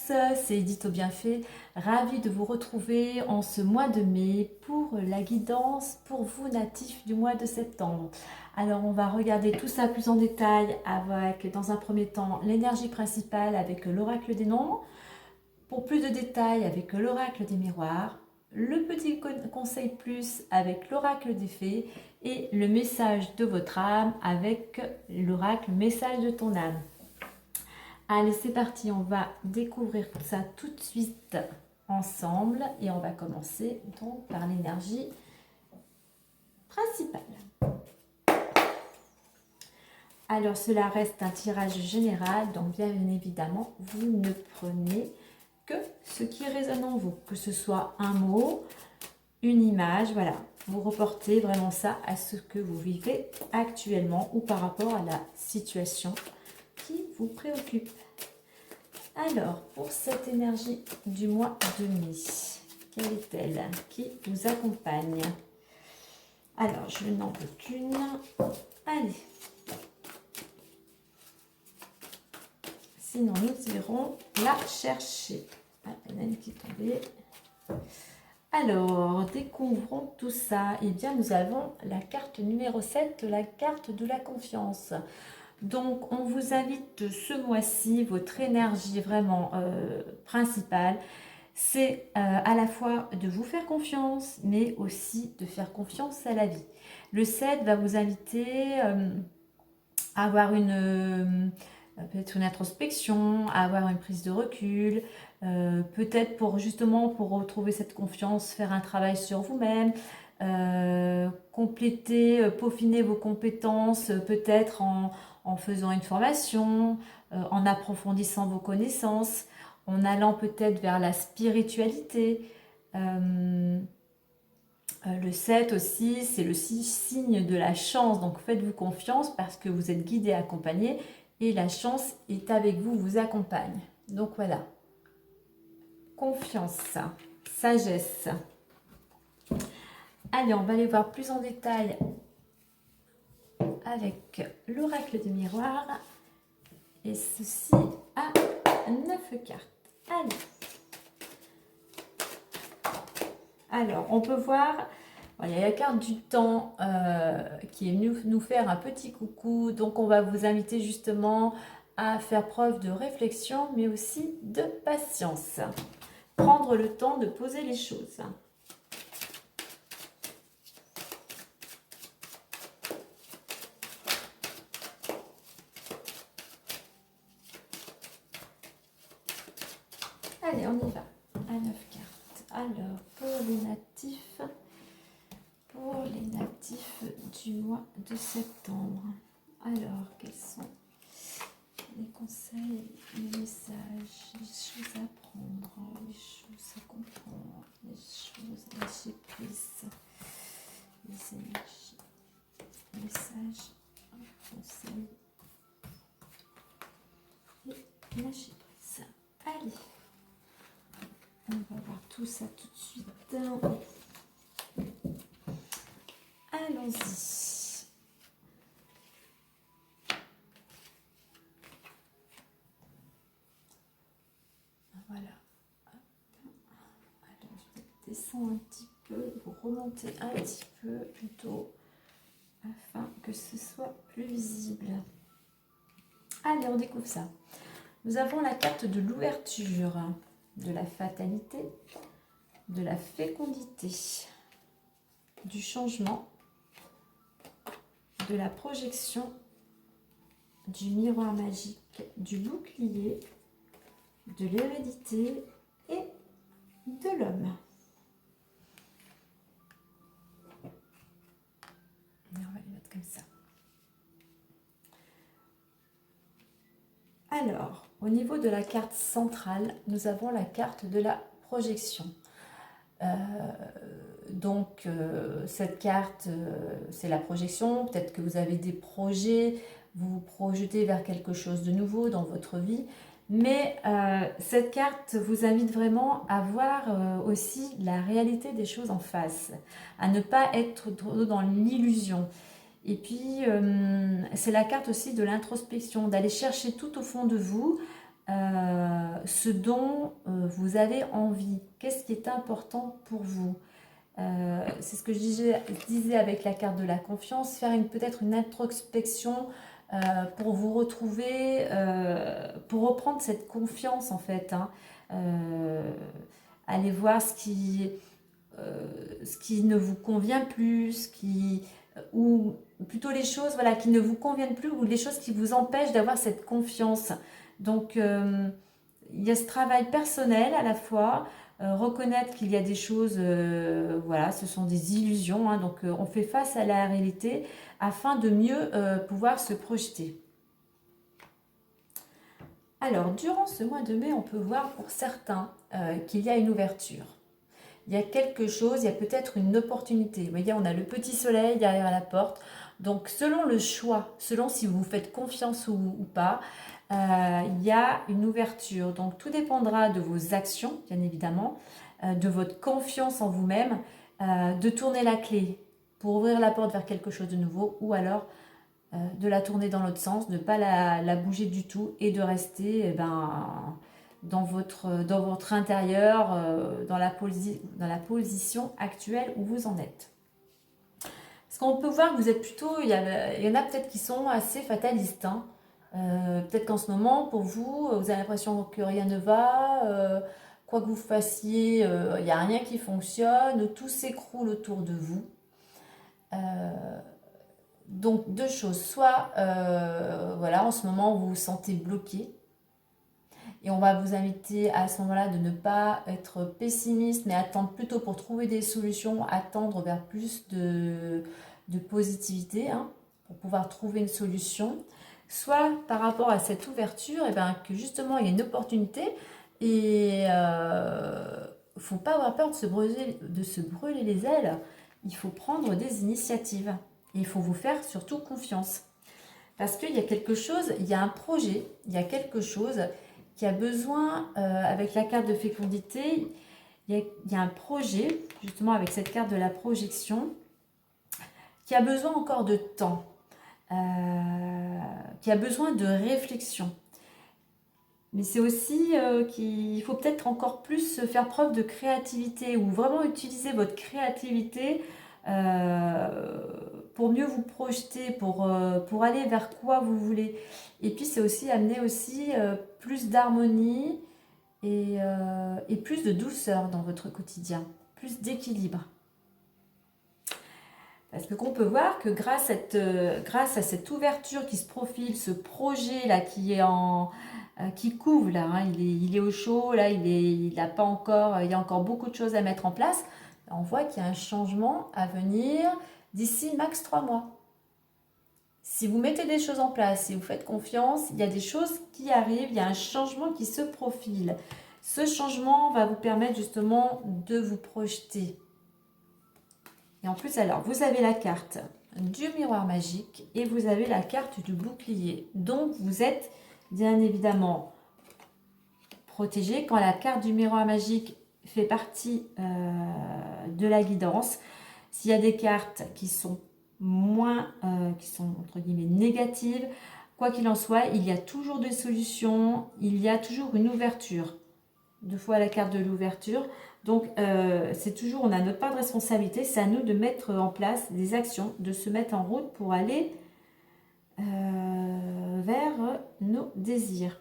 c'est Edith au Bienfait, ravie de vous retrouver en ce mois de mai pour la guidance pour vous natifs du mois de septembre. Alors on va regarder tout ça plus en détail avec dans un premier temps l'énergie principale avec l'oracle des nombres, pour plus de détails avec l'oracle des miroirs, le petit conseil plus avec l'oracle des fées et le message de votre âme avec l'oracle message de ton âme. Allez, c'est parti, on va découvrir tout ça tout de suite ensemble et on va commencer donc par l'énergie principale. Alors, cela reste un tirage général, donc bien évidemment, vous ne prenez que ce qui résonne en vous, que ce soit un mot, une image, voilà. Vous reportez vraiment ça à ce que vous vivez actuellement ou par rapport à la situation qui vous préoccupe. Alors, pour cette énergie du mois de mai, quelle est-elle? Qui vous accompagne? Alors, je n'en veux qu'une. Allez. Sinon, nous irons la chercher. Ah, il y en a une qui est tombée. Alors, découvrons tout ça. Eh bien, nous avons la carte numéro 7, la carte de la confiance. Donc, on vous invite ce mois-ci, votre énergie vraiment principale, c'est à la fois de vous faire confiance, mais aussi de faire confiance à la vie. Le 7 va vous inviter à avoir peut-être une introspection, à avoir une prise de recul, peut-être pour justement pour retrouver cette confiance, faire un travail sur vous-même, compléter, peaufiner vos compétences, peut-être en faisant une formation, en approfondissant vos connaissances, en allant peut-être vers la spiritualité. Le 7 aussi, c'est le signe de la chance, donc faites-vous confiance parce que vous êtes guidé, accompagné et la chance est avec vous, vous accompagne. Donc voilà, confiance, sagesse. Allez, on va aller voir plus en détail avec l'oracle de miroir. Et ceci a 9 cartes. Allez. Alors, on peut voir, il y a la carte du temps qui est venue nous faire un petit coucou. Donc, on va vous inviter justement à faire preuve de réflexion, mais aussi de patience. Prendre le temps de poser les choses. Allez, on y va. À 9 cartes. Alors, pour les natifs du mois de septembre. Alors, quels sont les conseils, les messages, les choses à prendre, les choses à comprendre, les choses à lâcher prise, les énergies, messages, conseils et lâcher prise. Allez, on va voir tout ça tout de suite. Allons-y. Voilà. Alors, je descends un petit peu, vous remontez un petit peu plutôt, afin que ce soit plus visible. Allez, on découvre ça. Nous avons la carte de l'ouverture, de la fatalité, de la fécondité, du changement, de la projection, du miroir magique, du bouclier, de l'hérédité et de l'homme. On va les mettre comme ça. Alors, au niveau de la carte centrale, nous avons la carte de la projection. Cette carte, c'est la projection. Peut-être que vous avez des projets, vous vous projetez vers quelque chose de nouveau dans votre vie. Mais cette carte vous invite vraiment à voir aussi la réalité des choses en face, à ne pas être trop dans l'illusion. Et puis, c'est la carte aussi de l'introspection, d'aller chercher tout au fond de vous ce dont vous avez envie. Qu'est-ce qui est important pour vous? C'est ce que je disais avec la carte de la confiance, faire peut-être une introspection pour vous retrouver, pour reprendre cette confiance en fait. Hein. Allez voir ce qui ne vous convient plus, ou plutôt les choses voilà, qui ne vous conviennent plus, ou les choses qui vous empêchent d'avoir cette confiance. Donc, il y a ce travail personnel à la fois, reconnaître qu'il y a des choses, voilà, ce sont des illusions, hein, donc on fait face à la réalité afin de mieux pouvoir se projeter. Alors, durant ce mois de mai, on peut voir pour certains qu'il y a une ouverture. Il y a quelque chose, il y a peut-être une opportunité. Vous voyez, on a le petit soleil derrière la porte. Donc, selon le choix, selon si vous faites confiance ou pas, il y a une ouverture. Donc, tout dépendra de vos actions, bien évidemment, de votre confiance en vous-même, de tourner la clé pour ouvrir la porte vers quelque chose de nouveau, ou alors de la tourner dans l'autre sens, de ne pas la bouger du tout et de rester dans votre intérieur, dans la position actuelle où vous en êtes. Parce qu'on peut voir que vous êtes plutôt, il y en a peut-être qui sont assez fatalistes. Hein. Peut-être qu'en ce moment, pour vous, vous avez l'impression que rien ne va, quoi que vous fassiez, il n'y a rien qui fonctionne, tout s'écroule autour de vous. Donc deux choses, soit voilà, en ce moment vous vous sentez bloqué et on va vous inviter à ce moment-là de ne pas être pessimiste mais attendre plutôt pour trouver des solutions, attendre vers plus de positivité hein, pour pouvoir trouver une solution. Soit par rapport à cette ouverture, et ben, que justement il y a une opportunité et il ne faut pas avoir peur de se brûler les ailes, il faut prendre des initiatives. Et il faut vous faire surtout confiance. Parce qu'il y a quelque chose, il y a un projet, il y a quelque chose qui a besoin, avec la carte de fécondité, il y a un projet, justement avec cette carte de la projection, qui a besoin encore de temps, qui a besoin de réflexion. Mais c'est aussi qu'il faut peut-être encore plus faire preuve de créativité ou vraiment utiliser votre créativité pour mieux vous projeter, pour aller vers quoi vous voulez. Et puis c'est aussi amener aussi plus d'harmonie et plus de douceur dans votre quotidien, plus d'équilibre. Parce que qu'on peut voir que grâce à cette ouverture qui se profile, ce projet là qui couvre là, hein, il est au chaud, là il a pas encore, il y a encore beaucoup de choses à mettre en place. On voit qu'il y a un changement à venir d'ici max 3 mois. Si vous mettez des choses en place, si vous faites confiance, il y a des choses qui arrivent, il y a un changement qui se profile. Ce changement va vous permettre justement de vous projeter. Et en plus, alors, vous avez la carte du miroir magique et vous avez la carte du bouclier. Donc, vous êtes bien évidemment protégé. Quand la carte du miroir magique fait partie de la guidance, s'il y a des cartes qui sont qui sont entre guillemets négatives, quoi qu'il en soit, il y a toujours des solutions, il y a toujours une ouverture. 2 fois la carte de l'ouverture. Donc, c'est toujours, on a notre part de responsabilité, c'est à nous de mettre en place des actions, de se mettre en route pour aller vers nos désirs.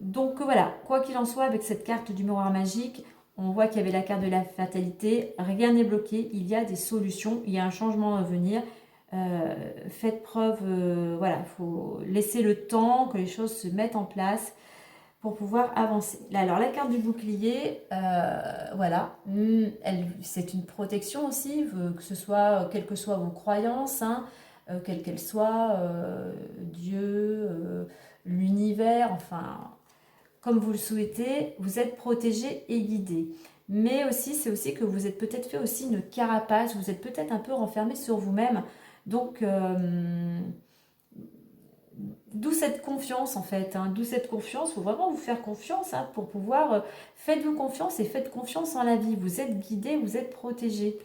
Donc voilà, quoi qu'il en soit, avec cette carte du miroir magique, on voit qu'il y avait la carte de la fatalité, rien n'est bloqué, il y a des solutions, il y a un changement à venir. Faites preuve, voilà, il faut laisser le temps que les choses se mettent en place pour pouvoir avancer. Là, alors la carte du bouclier, voilà, c'est une protection aussi, que ce soit, quelles que soient vos croyances, hein, quelles qu'elles soient, Dieu, l'univers, enfin, comme vous le souhaitez, vous êtes protégé et guidé. Mais aussi, c'est aussi que vous êtes peut-être fait aussi une carapace, vous êtes peut-être un peu renfermé sur vous-même. Donc, d'où cette confiance en fait, hein, d'où cette confiance, il faut vraiment vous faire confiance hein, pour pouvoir, faites-vous confiance et faites confiance en la vie, vous êtes guidé, vous êtes protégé.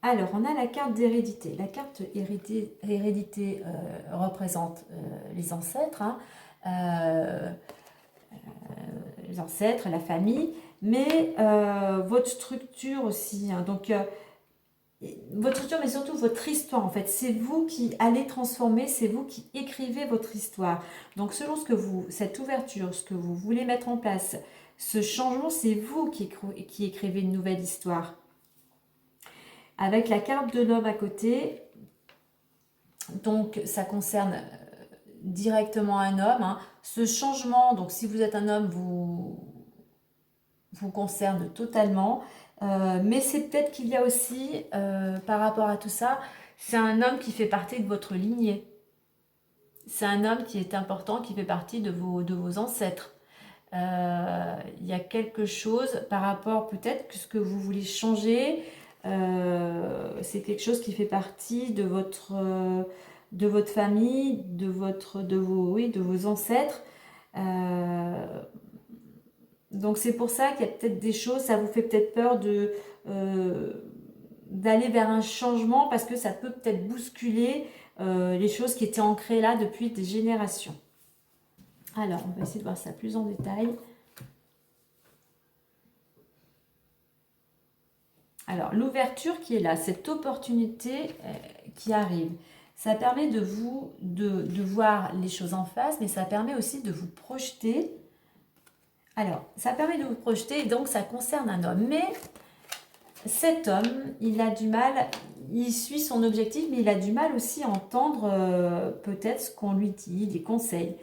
Alors, on a la carte d'hérédité. La carte hérédité représente les ancêtres, hein, euh, les ancêtres, la famille, mais votre structure aussi. Hein. Donc, votre structure, mais surtout votre histoire, en fait. C'est vous qui allez transformer, c'est vous qui écrivez votre histoire. Donc, selon ce que cette ouverture, ce que vous voulez mettre en place, ce changement, c'est vous qui écrivez une nouvelle histoire. Avec la carte de l'homme à côté, donc ça concerne directement un homme. Hein. Ce changement, donc si vous êtes un homme, vous concerne totalement. Mais c'est peut-être qu'il y a aussi, par rapport à tout ça, c'est un homme qui fait partie de votre lignée. C'est un homme qui est important, qui fait partie de vos ancêtres. Il y a quelque chose par rapport peut-être que ce que vous voulez changer, c'est quelque chose qui fait partie de votre famille, de vos ancêtres. Donc c'est pour ça qu'il y a peut-être des choses, ça vous fait peut-être peur d'aller vers un changement parce que ça peut peut-être bousculer les choses qui étaient ancrées là depuis des générations. Alors, on va essayer de voir ça plus en détail. Alors, l'ouverture qui est là, cette opportunité qui arrive, ça permet de voir les choses en face, mais ça permet aussi de vous projeter. Alors, ça permet de vous projeter, et donc ça concerne un homme. Mais cet homme, il a du mal, il suit son objectif, mais il a du mal aussi à entendre peut-être ce qu'on lui dit, des conseils.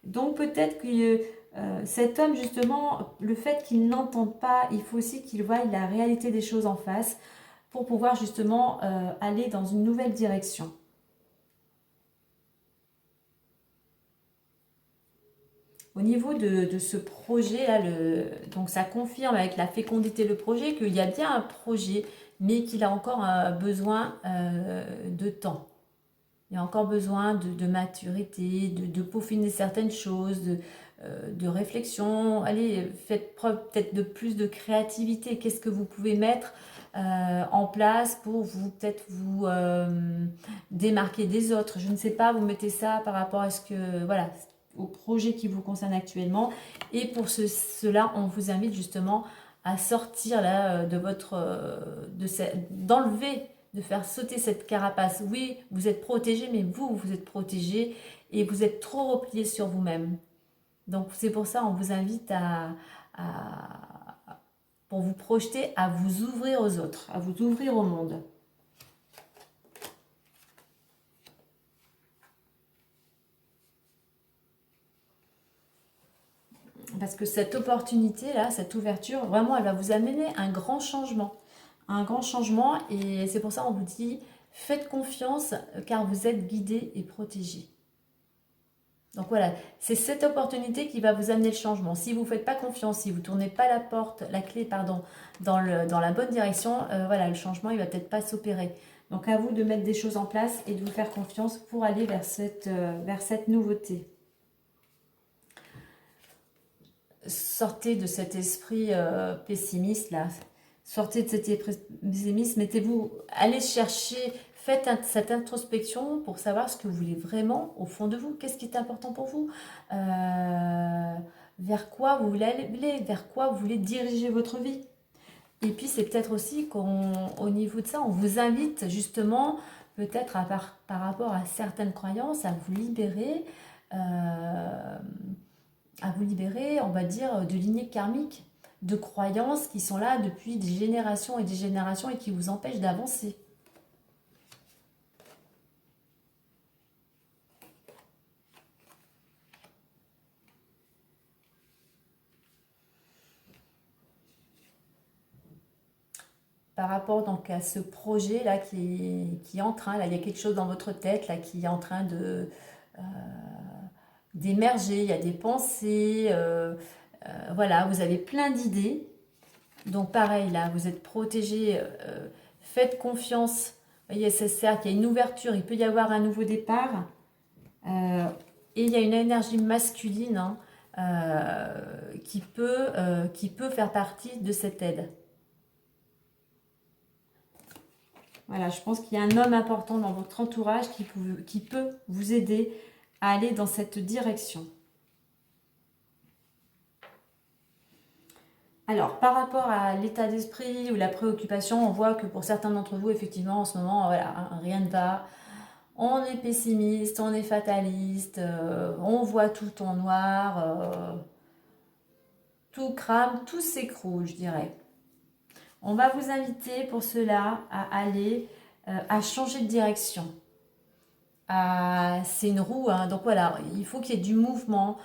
Donc peut-être que cet homme, justement, le fait qu'il n'entende pas, il faut aussi qu'il voie la réalité des choses en face pour pouvoir justement aller dans une nouvelle direction. Au niveau de ce projet-là, donc ça confirme avec la fécondité le projet qu'il y a bien un projet, mais qu'il a encore besoin de temps. Il y a encore besoin de maturité, de peaufiner certaines choses, de réflexion. Allez, faites preuve peut-être de plus de créativité. Qu'est-ce que vous pouvez mettre en place pour peut-être vous démarquer des autres? Je ne sais pas, vous mettez ça par rapport à ce que, voilà, au projet qui vous concerne actuellement. Et pour cela, on vous invite justement à sortir là de d'enlever, de faire sauter cette carapace. Oui, vous êtes protégé, mais vous êtes protégé et vous êtes trop replié sur vous-même. Donc c'est pour ça on vous invite pour vous projeter, à vous ouvrir aux autres, à vous ouvrir au monde. Parce que cette opportunité-là, cette ouverture, vraiment, elle va vous amener un grand changement. Un grand changement, et c'est pour ça qu'on vous dit, faites confiance, car vous êtes guidé et protégé. Donc voilà, c'est cette opportunité qui va vous amener le changement. Si vous ne faites pas confiance, si vous ne tournez pas la clé, pardon, dans la bonne direction, voilà, le changement, il ne va peut-être pas s'opérer. Donc à vous de mettre des choses en place et de vous faire confiance pour aller vers cette nouveauté. Sortez de cet esprit pessimiste là. Sortez de cet esprit pessimiste, mettez-vous, allez chercher, faites cette introspection pour savoir ce que vous voulez vraiment au fond de vous. Qu'est-ce qui est important pour vous, vers quoi vous voulez aller, vers quoi vous voulez diriger votre vie. Et puis c'est peut-être aussi qu'au niveau de ça, on vous invite justement peut-être par rapport à certaines croyances à vous libérer. On va dire, de lignées karmiques, de croyances qui sont là depuis des générations et qui vous empêchent d'avancer. Par rapport donc à ce projet là qui est en train, là il y a quelque chose dans votre tête là qui est en train d'émerger, il y a des pensées, voilà, vous avez plein d'idées. Donc pareil, là, vous êtes protégé, faites confiance. Vous voyez, c'est certes, il y a une ouverture, il peut y avoir un nouveau départ. Et il y a une énergie masculine hein, qui peut faire partie de cette aide. Voilà, je pense qu'il y a un homme important dans votre entourage qui peut vous aider à aller dans cette direction. Alors, par rapport à l'état d'esprit ou la préoccupation, on voit que pour certains d'entre vous, effectivement, en ce moment, voilà, rien ne va. On est pessimiste, on est fataliste, on voit tout en noir, tout crame, tout s'écroule, je dirais. On va vous inviter pour cela à aller, à changer de direction. C'est une roue, hein, donc voilà, il faut qu'il y ait du mouvement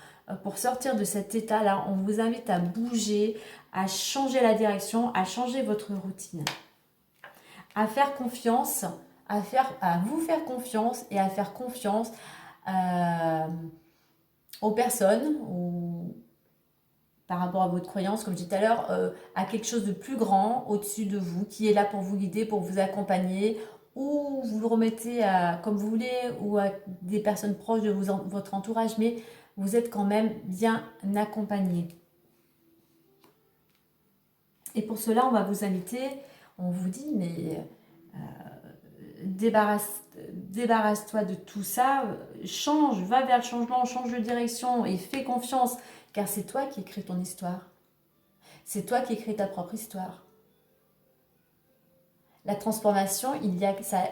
pour sortir de cet état-là. On vous invite à bouger, à changer la direction, à changer votre routine, à faire confiance, à vous faire confiance et à faire confiance aux personnes ou par rapport à votre croyance, comme je disais tout à l'heure, à quelque chose de plus grand au-dessus de vous, qui est là pour vous guider, pour vous accompagner, ou vous le remettez à, comme vous voulez, ou à des personnes proches de votre entourage, mais vous êtes quand même bien accompagné. Et pour cela, on va vous inviter, on vous dit, mais débarrasse-toi de tout ça, change, va vers le changement, change de direction et fais confiance, car c'est toi qui écris ton histoire. C'est toi qui écris ta propre histoire. La transformation,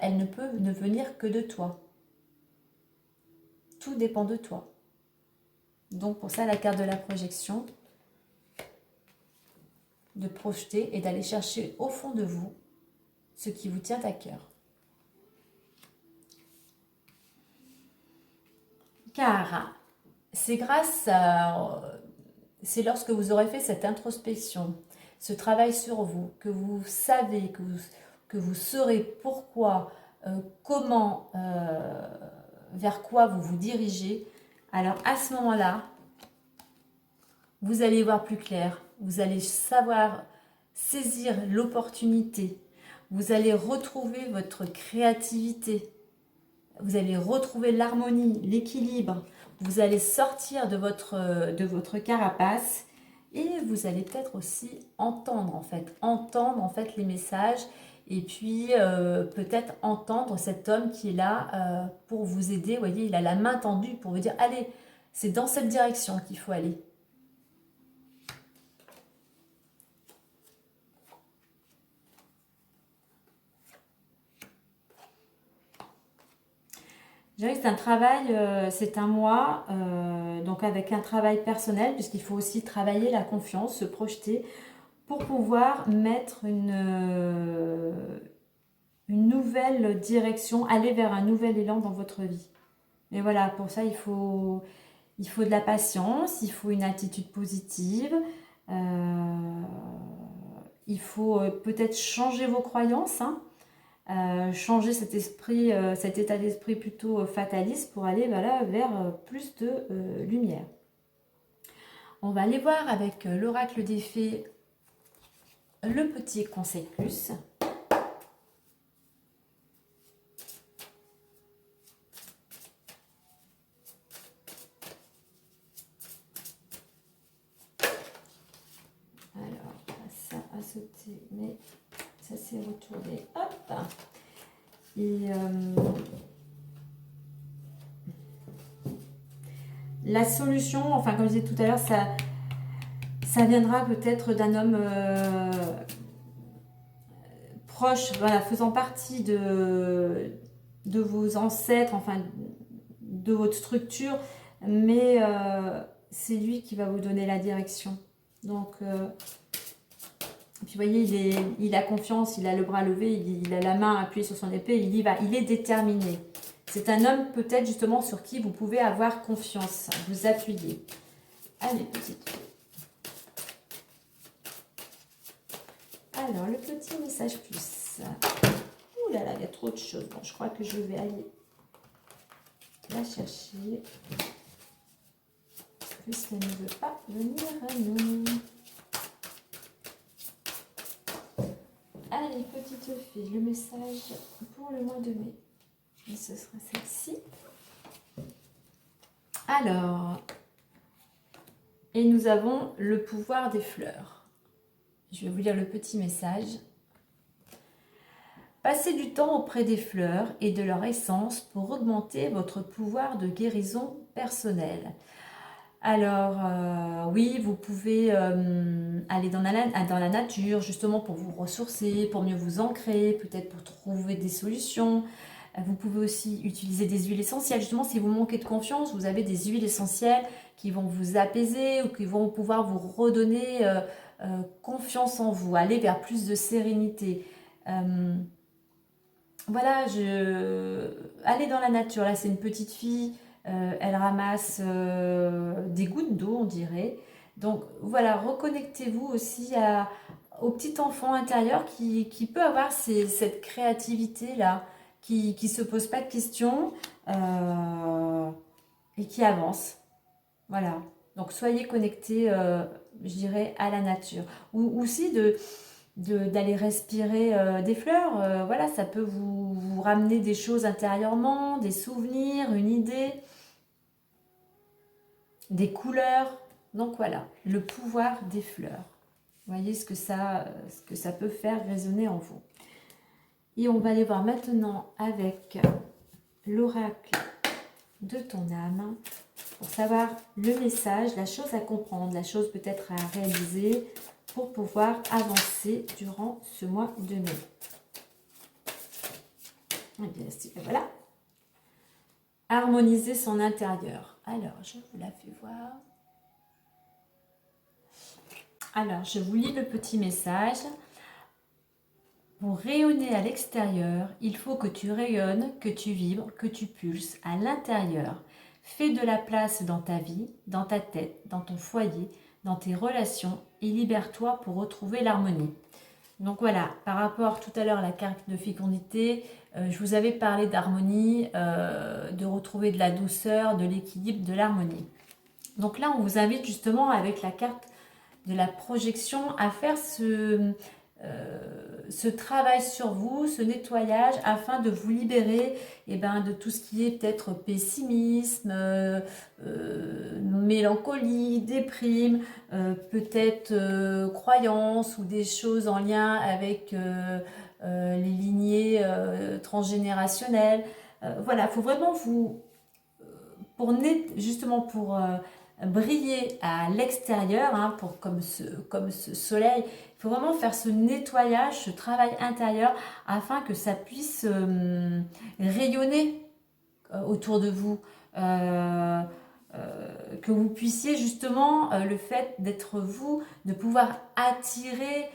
elle ne peut ne venir que de toi. Tout dépend de toi. Donc pour ça, la carte de la projection, de projeter et d'aller chercher au fond de vous ce qui vous tient à cœur. Car c'est c'est lorsque vous aurez fait cette introspection, ce travail sur vous, que vous savez, que vous saurez pourquoi, comment, vers quoi vous vous dirigez. Alors à ce moment-là, vous allez voir plus clair, vous allez savoir saisir l'opportunité, vous allez retrouver votre créativité, vous allez retrouver l'harmonie, l'équilibre, vous allez sortir de votre carapace et vous allez peut-être aussi entendre en fait les messages et puis peut-être entendre cet homme qui est là pour vous aider. Vous voyez, il a la main tendue pour vous dire allez, c'est dans cette direction qu'il faut aller. Je dirais que c'est un travail, c'est un mois, donc avec un travail personnel, puisqu'il faut aussi travailler la confiance, se projeter, pour pouvoir mettre une nouvelle direction, aller vers un nouvel élan dans votre vie. Mais voilà, pour ça, il faut de la patience, il faut une attitude positive, il faut peut-être changer vos croyances, hein. Changer cet esprit, cet état d'esprit plutôt fataliste pour aller voilà, vers plus de lumière. On va aller voir avec l'oracle des fées le petit conseil plus. Alors, ça a sauté, mais ça s'est retourné. Hop. Et la solution, enfin comme je disais tout à l'heure, ça viendra peut-être d'un homme proche, voilà, faisant partie de vos ancêtres, enfin de votre structure, mais c'est lui qui va vous donner la direction. Donc, puis vous voyez, il a confiance, il a le bras levé, il a la main appuyée sur son épée, il y va, il est déterminé. C'est un homme peut-être justement sur qui vous pouvez avoir confiance, vous appuyer. Allez, petite fée. Alors, le petit message plus. Ouh là là, il y a trop de choses. Bon, je crois que je vais aller la chercher. Puisqu'elle ne veut pas venir à nous. Allez, petite fée, le message pour le mois de mai. Et ce sera celle-ci. Alors, et nous avons le pouvoir des fleurs. Je vais vous lire le petit message. Passez du temps auprès des fleurs et de leur essence pour augmenter votre pouvoir de guérison personnelle. Alors, oui, vous pouvez aller dans la nature, justement pour vous ressourcer, pour mieux vous ancrer, peut-être pour trouver des solutions. Vous pouvez aussi utiliser des huiles essentielles. Justement, si vous manquez de confiance, vous avez des huiles essentielles qui vont vous apaiser ou qui vont pouvoir vous redonner confiance en vous, aller vers plus de sérénité. Voilà, allez dans la nature. Là, c'est une petite fille. Elle ramasse des gouttes d'eau, on dirait. Donc voilà, reconnectez-vous aussi au petit enfant intérieur qui peut avoir cette créativité-là, qui ne se pose pas de questions et qui avance. Voilà. Donc soyez connectés, je dirais, à la nature. Ou aussi d'aller respirer des fleurs. Voilà, ça peut vous ramener des choses intérieurement, des souvenirs, une idée, des couleurs. Donc voilà, le pouvoir des fleurs. Voyez ce que ça peut faire résonner en vous. Et on va aller voir maintenant avec l'oracle de ton âme pour savoir le message, la chose à comprendre, la chose peut-être à réaliser pour pouvoir avancer durant ce mois de mai. Et bien, voilà. Harmoniser son intérieur. Alors, je vous la fais voir. Alors, je vous lis le petit message. Pour rayonner à l'extérieur, il faut que tu rayonnes, que tu vibres, que tu pulses à l'intérieur. Fais de la place dans ta vie, dans ta tête, dans ton foyer, dans tes relations et libère-toi pour retrouver l'harmonie. Donc voilà, par rapport tout à l'heure à la carte de fécondité, je vous avais parlé d'harmonie, de retrouver de la douceur, de l'équilibre, de l'harmonie. Donc là, on vous invite justement avec la carte de la projection à faire ce travail sur vous, ce nettoyage afin de vous libérer de tout ce qui est peut-être pessimisme, mélancolie, déprime, peut-être croyances ou des choses en lien avec les lignées transgénérationnelles. Voilà, il faut vraiment justement pour briller à l'extérieur, hein, comme ce soleil, il faut vraiment faire ce nettoyage, ce travail intérieur afin que ça puisse rayonner autour de vous. Que vous puissiez justement, le fait d'être vous, de pouvoir attirer,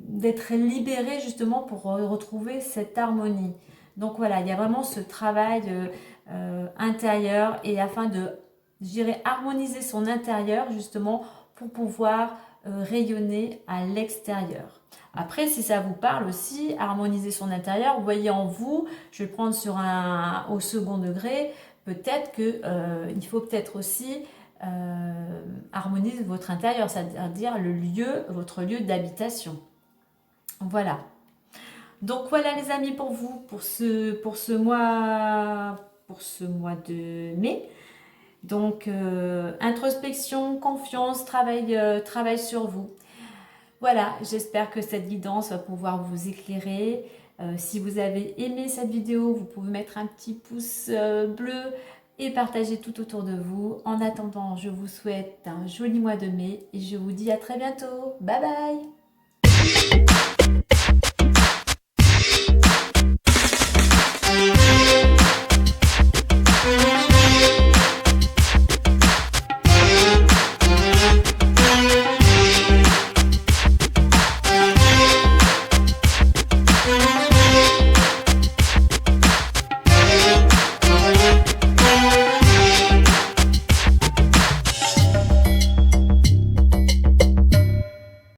d'être libéré justement pour retrouver cette harmonie. Donc voilà, il y a vraiment ce travail intérieur et afin de, je dirais, harmoniser son intérieur justement pour pouvoir rayonner à l'extérieur. Après, si ça vous parle aussi, harmoniser son intérieur, vous voyez en vous, je vais prendre au second degré, peut-être que il faut peut-être aussi harmoniser votre intérieur, c'est-à-dire votre lieu d'habitation. Voilà. Donc voilà les amis pour vous, pour ce mois de mai. Donc introspection, confiance, travail sur vous. Voilà, j'espère que cette guidance va pouvoir vous éclairer. Si vous avez aimé cette vidéo, vous pouvez mettre un petit pouce bleu et partager tout autour de vous. En attendant, je vous souhaite un joli mois de mai et je vous dis à très bientôt. Bye bye!